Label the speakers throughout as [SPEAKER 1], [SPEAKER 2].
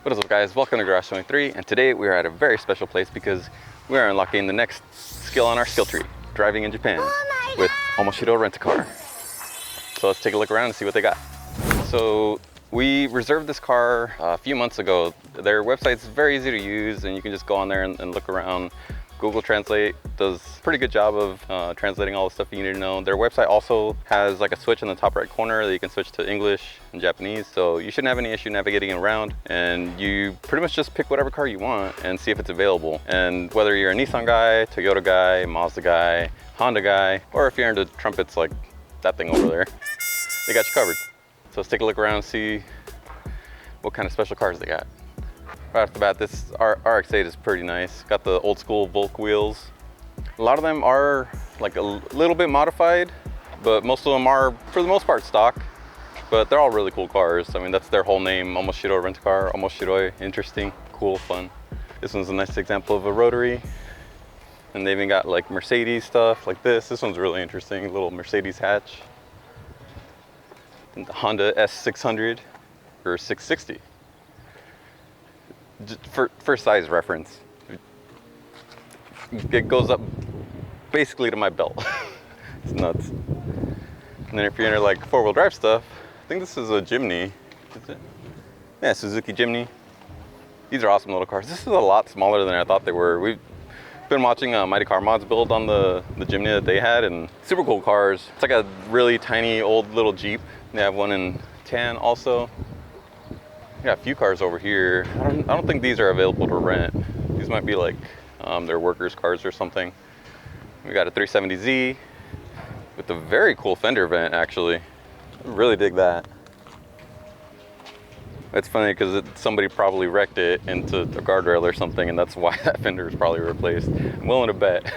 [SPEAKER 1] What is up, guys? Welcome to Garage 23, and today we are at a very special place because we are unlocking the next skill on our skill tree, driving in Japan with Omoshiro Rent-a-Car. So let's take a look around and see what they got. So we reserved this car a few months ago. Their website's very easy to use, and you can just go on there and look around. Google Translate does a pretty good job of translating all the stuff you need to know. Their website also has like a switch in the top right corner that you can switch to English and Japanese, so you shouldn't have any issue navigating around, and you pretty much just pick whatever car you want and see if it's available. And whether you're a Nissan guy, Toyota guy, Mazda guy, Honda guy, or if you're into trumpets like that thing over there, they got you covered. So let's take a look around and see what kind of special cars they got. Right off the bat, this RX-8 is pretty nice. Got the old school Volk wheels. A lot of them are like a little bit modified, but most of them are, for the most part, stock. But they're all really cool cars. I mean, that's their whole name, Omoshiro Rent-a-Car. Omoshiroi, interesting, cool, fun. This one's a nice example of a rotary. And they even got like Mercedes stuff like this. This one's really interesting, a little Mercedes hatch. And the Honda S600 or 660. For size reference, it goes up basically to my belt. It's nuts. And then if you're into like four-wheel drive stuff, I think this is a Jimny. Is it? Yeah, Suzuki Jimny. These are awesome little cars. This is a lot smaller than I thought they were. We've been watching Mighty Car Mods build on the Jimny that they had, and super cool cars. It's like a really tiny old little Jeep. They have one in tan also. We got a few cars over here. I don't think these are available to rent. These might be like their workers' cars or something. We got a 370Z with a very cool fender vent, actually. I really dig that. It's funny because somebody probably wrecked it into a guardrail or something, and that's why that fender is probably replaced. I'm willing to bet.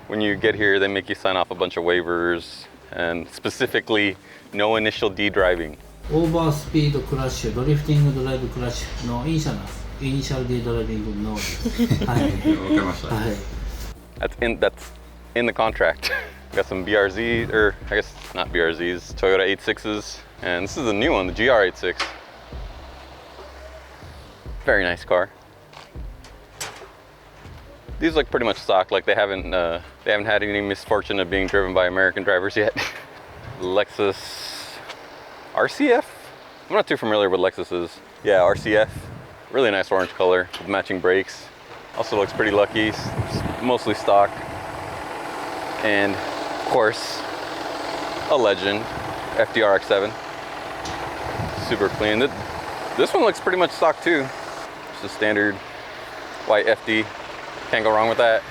[SPEAKER 1] When you get here, they make you sign off a bunch of waivers, and specifically, no initial D driving.
[SPEAKER 2] オーバースピードクラッシュ、ドリフティングドライブクラッシュのイニシャル D ドライビングのはい。わかりました。はい。
[SPEAKER 1] That's in the contract. Got some BRZ, or I guess not BRZs, Toyota 86s, and this is the new one, the GR86. Very nice car. These look pretty much stock, like they haven't had any misfortune of being driven by American drivers yet. Lexus RCF? I'm not too familiar with Lexus's. Yeah, RCF. Really nice orange color with matching brakes. Also looks pretty lucky, mostly stock. And of course, a legend, FDRX7. Super clean. This one looks pretty much stock too. Just a standard white FD. Can't go wrong with that.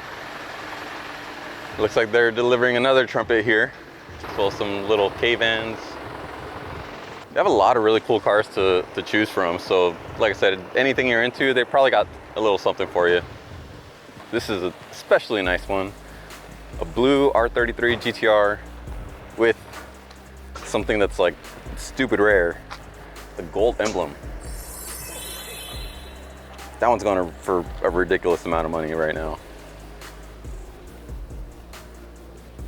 [SPEAKER 1] Looks like they're delivering another trumpet here. As well as some little K-vans. They have a lot of really cool cars to choose from. So like I said, anything you're into, they probably got a little something for you. This is an especially nice one. A blue R33 GTR with something that's like stupid rare. The gold emblem. That one's going for a ridiculous amount of money right now.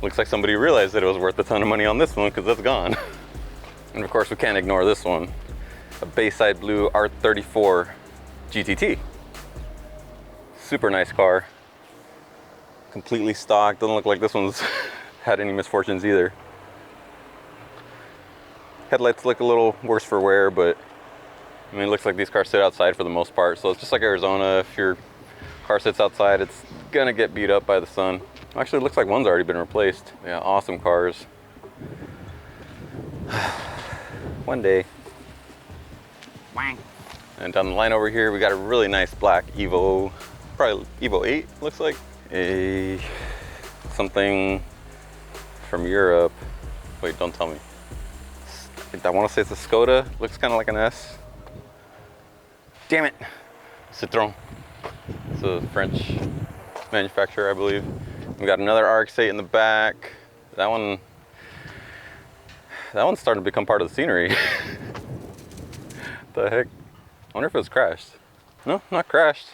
[SPEAKER 1] Looks like somebody realized that it was worth a ton of money on this one because that's gone. And of course, we can't ignore this one, a Bayside Blue R34 GTT. Super nice car. Completely stock. Doesn't look like this one's had any misfortunes either. Headlights look a little worse for wear, but I mean, it looks like these cars sit outside for the most part. So it's just like Arizona. If your car sits outside, it's gonna get beat up by the sun. Actually, it looks like one's already been replaced. Yeah, awesome cars. One day. And down the line over here, we got a really nice black Evo, probably Evo 8, looks like. Something from Europe. Wait, don't tell me. I want to say it's a Skoda, looks kind of like an S. Damn it, Citroën. It's a French manufacturer, I believe. We got another RX-8 in the back. That one's starting to become part of the scenery. The heck? I wonder if it was crashed. No, not crashed.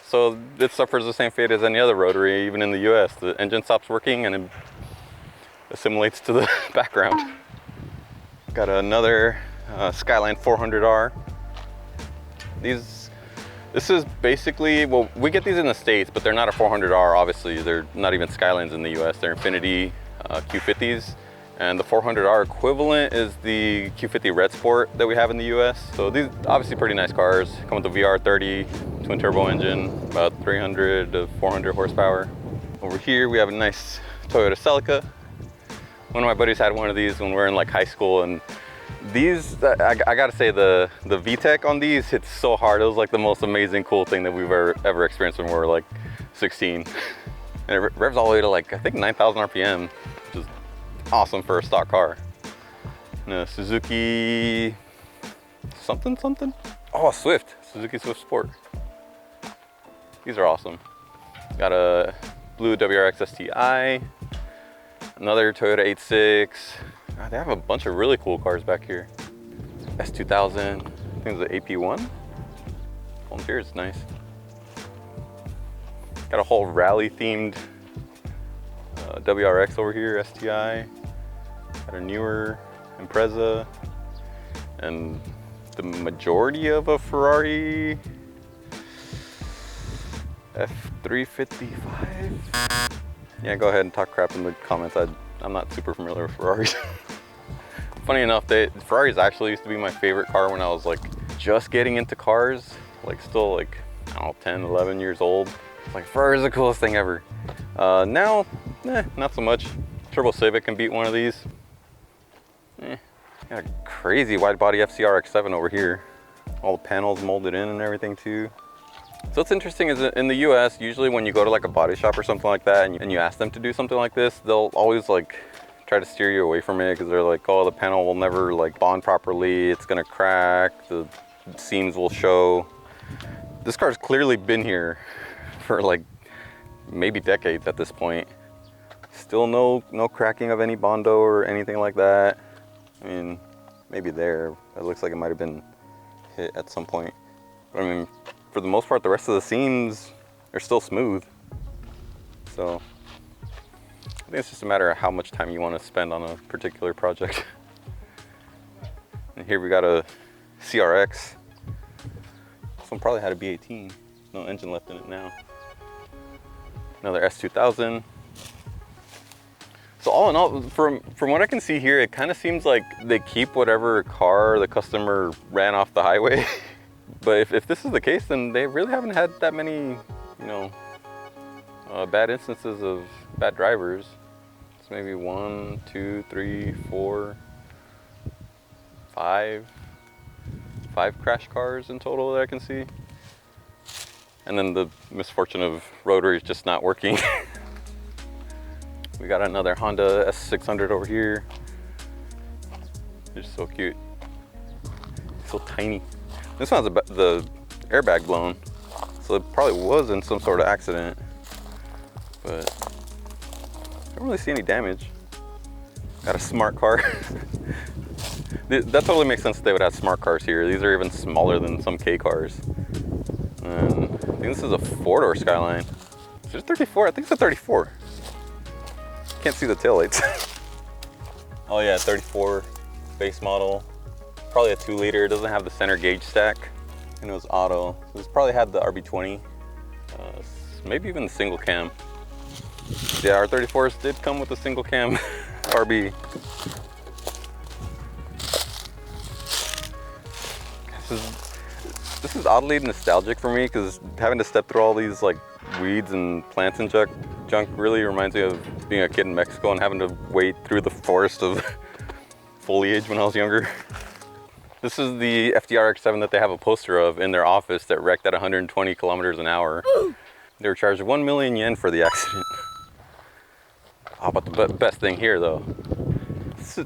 [SPEAKER 1] So it suffers the same fate as any other rotary, even in the US. The engine stops working and it assimilates to the background. Got another Skyline 400R. This is basically, well, we get these in the States, but they're not a 400R, obviously. They're not even Skylines in the US. They're Infiniti Q50s. And the 400R equivalent is the Q50 Red Sport that we have in the US. So these obviously pretty nice cars. Come with the VR30 twin turbo engine, about 300 to 400 horsepower. Over here we have a nice Toyota Celica. One of my buddies had one of these when we were in like high school, and these, I gotta say, the VTEC on these hits so hard. It was like the most amazing, cool thing that we've ever experienced when we were like 16. And it revs all the way to like, I think 9,000 RPM, which is awesome for a stock car. And a Suzuki something. Oh, Swift, Suzuki Swift Sport. These are awesome. Got a blue WRX STI, another Toyota 86. God, they have a bunch of really cool cars back here. S2000, I think it's the AP1. Volunteer is nice. Got a whole rally themed WRX over here, STI. Got a newer Impreza. And the majority of a Ferrari F355. Yeah, go ahead and talk crap in the comments. I'm not super familiar with Ferraris. Funny enough, Ferraris actually used to be my favorite car when I was like just getting into cars, like still like, I don't know, 10, 11 years old. It's like, Ferrari's the coolest thing ever. Now, not so much. Turbo Civic can beat one of these. Got a crazy wide body FCR X7 over here. All the panels molded in and everything too. So what's interesting is that in the US, usually when you go to like a body shop or something like that and you ask them to do something like this, they'll always like try to steer you away from it because they're like, oh, the panel will never like bond properly, it's gonna crack, the seams will show. This car's clearly been here for like maybe decades at this point. Still no cracking of any Bondo or anything like that. I mean, maybe there, it looks like it might have been hit at some point. But I mean, for the most part, the rest of the seams are still smooth. So I think it's just a matter of how much time you want to spend on a particular project. And here we got a CRX. This one probably had a B18. No engine left in it now. Another S2000. So all in all, from what I can see here, it kind of seems like they keep whatever car the customer ran off the highway. But if this is the case, then they really haven't had that many, you know, bad instances of bad drivers. It's maybe 1, 2, 3, 4, 5 crash cars in total that I can see. And then the misfortune of rotary is just not working. We got another Honda S600 over here. It's so cute. So tiny. This one has the airbag blown, so it probably was in some sort of accident, but I don't really see any damage. Got a smart car. That totally makes sense that they would have smart cars here. These are even smaller than some K cars. And I think this is a 4-door Skyline. Is it a 34? I think it's a 34. Can't see the taillights. Oh yeah, 34 base model. Probably a 2-liter. It doesn't have the center gauge stack. And it was auto. So it's probably had the RB20. Maybe even the single cam. Yeah, our 34s did come with a single cam RB. This is oddly nostalgic for me because having to step through all these like weeds and plants and junk really reminds me of being a kid in Mexico and having to wade through the forest of foliage when I was younger. This is the FDR X7 that they have a poster of in their office that wrecked at 120 kilometers an hour. They were charged 1 million yen for the accident. Oh, but the best thing here though, this is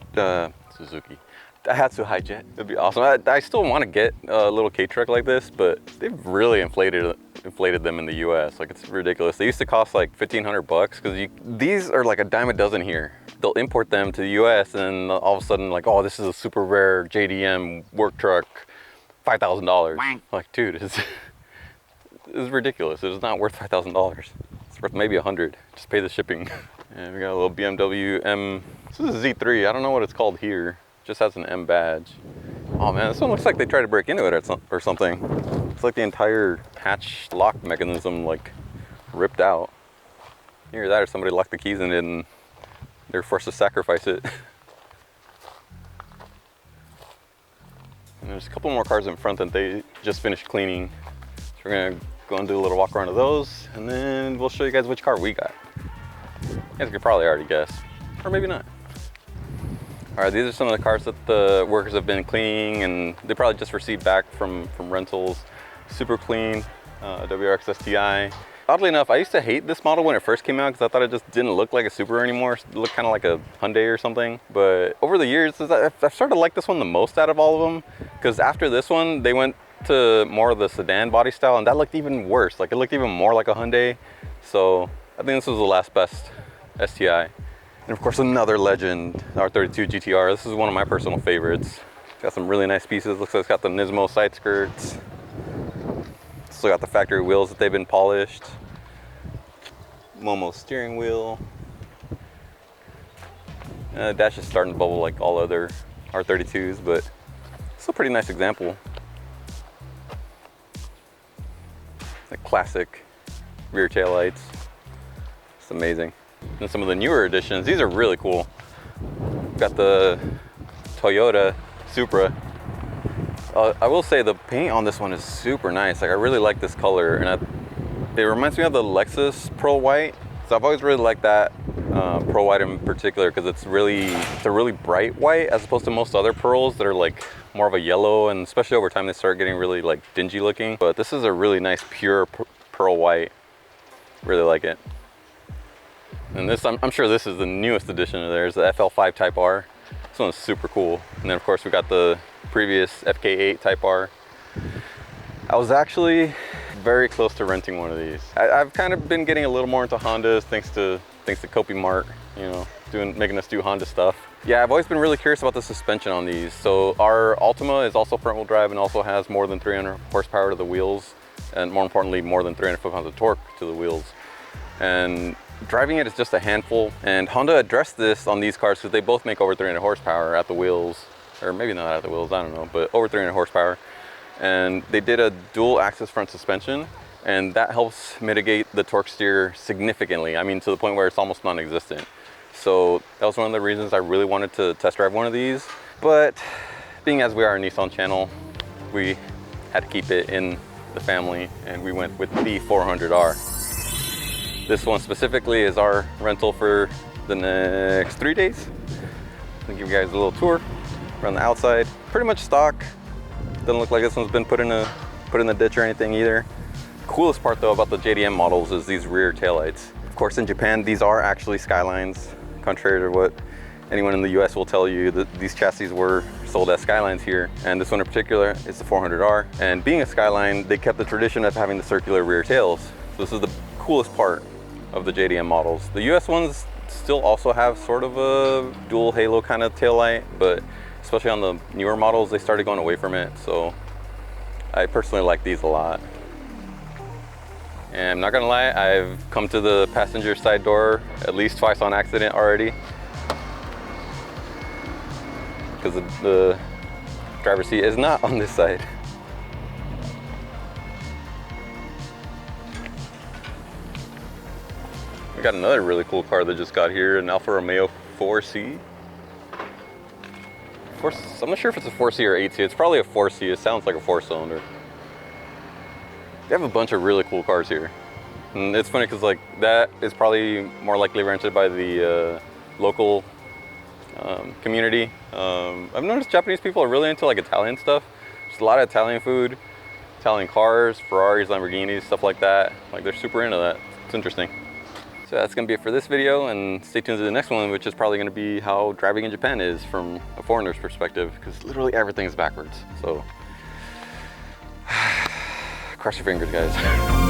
[SPEAKER 1] Suzuki. Daihatsu Hi-Jet. It'd be awesome. I still want to get a little K-truck like this, but they've really inflated them in the US. Like, it's ridiculous. They used to cost like 1,500 bucks because these are like a dime a dozen here. They'll import them to the US and all of a sudden like, oh, this is a super rare JDM work truck, $5,000. Like, dude, it's ridiculous. It is not worth $5,000. It's worth maybe 100. Just pay the shipping. And we got a little BMW M. This is a Z3. I don't know what it's called here. Just has an M badge. Oh man, this one looks like they tried to break into it or something. It's like the entire hatch lock mechanism like ripped out. Either that or somebody locked the keys in it and they're forced to sacrifice it. And there's a couple more cars in front that they just finished cleaning. So we're gonna go and do a little walk around of those, and then we'll show you guys which car we got. You guys could probably already guess, or maybe not. All right, these are some of the cars that the workers have been cleaning, and they probably just received back from rentals. Super clean, WRX STI. Oddly enough, I used to hate this model when it first came out because I thought it just didn't look like a Supra anymore. It looked kind of like a Hyundai or something. But over the years, I've started to like this one the most out of all of them, because after this one, they went to more of the sedan body style, and that looked even worse. Like, it looked even more like a Hyundai. So I think this was the last best STI. And of course, another legend, R32 GTR. This is one of my personal favorites. It's got some really nice pieces. Looks like it's got the Nismo side skirts. Still got the factory wheels that they've been polished. Momo steering wheel. Dash is starting to bubble like all other R32s, but it's a pretty nice example. It's a classic rear tail lights. It's amazing. And some of the newer editions, these are really cool. Got the Toyota Supra. I will say the paint on this one is super nice. Like, I really like this color, and it reminds me of the Lexus Pearl White. So I've always really liked that Pearl White in particular, because it's a really bright white as opposed to most other pearls that are like more of a yellow, and especially over time they start getting really like dingy looking. But this is a really nice pure pearl white. Really like it. And this, I'm sure this is the newest edition of theirs, the FL5 Type R. This one's super cool. And then of course we got the previous FK8 Type R. I was actually very close to renting one of these. I've kind of been getting a little more into Hondas thanks to Kopi Mart, you know, making us do Honda stuff. Yeah, I've always been really curious about the suspension on these. So our Altima is also front wheel drive and also has more than 300 horsepower to the wheels, and more importantly, more than 300 foot-pounds of torque to the wheels. And driving it is just a handful, and Honda addressed this on these cars because they both make over 300 horsepower at the wheels, or maybe not at the wheels, I don't know, but over 300 horsepower. And they did a dual axis front suspension, and that helps mitigate the torque steer significantly. I mean, to the point where it's almost non-existent. So that was one of the reasons I really wanted to test drive one of these. But being as we are a Nissan channel, we had to keep it in the family, and we went with the 400R. This one specifically is our rental for the next 3 days. I'll give you guys a little tour around the outside. Pretty much stock. Doesn't look like this one's been put in the ditch or anything either. Coolest part though about the JDM models is these rear taillights. Of course, in Japan, these are actually Skylines, contrary to what anyone in the US will tell you. That these chassis were sold as Skylines here, and this one in particular is the 400R. And being a Skyline, they kept the tradition of having the circular rear tails. So this is the coolest part of the JDM models. The US ones still also have sort of a dual halo kind of tail light, but especially on the newer models, they started going away from it. So I personally like these a lot. And I'm not gonna lie, I've come to the passenger side door at least twice on accident already, because the driver's seat is not on this side. We got another really cool car that just got here, an Alfa Romeo 4C. I'm not sure if it's a 4C or 8C. It's probably a 4C. It sounds like a 4-cylinder. They have a bunch of really cool cars here. And it's funny because like that is probably more likely rented by the local community. I've noticed Japanese people are really into like Italian stuff. There's a lot of Italian food, Italian cars, Ferraris, Lamborghinis, stuff like that. Like they're super into that. It's interesting. So that's gonna be it for this video, and stay tuned to the next one, which is probably gonna be how driving in Japan is from a foreigner's perspective, because literally everything is backwards. So cross your fingers, guys.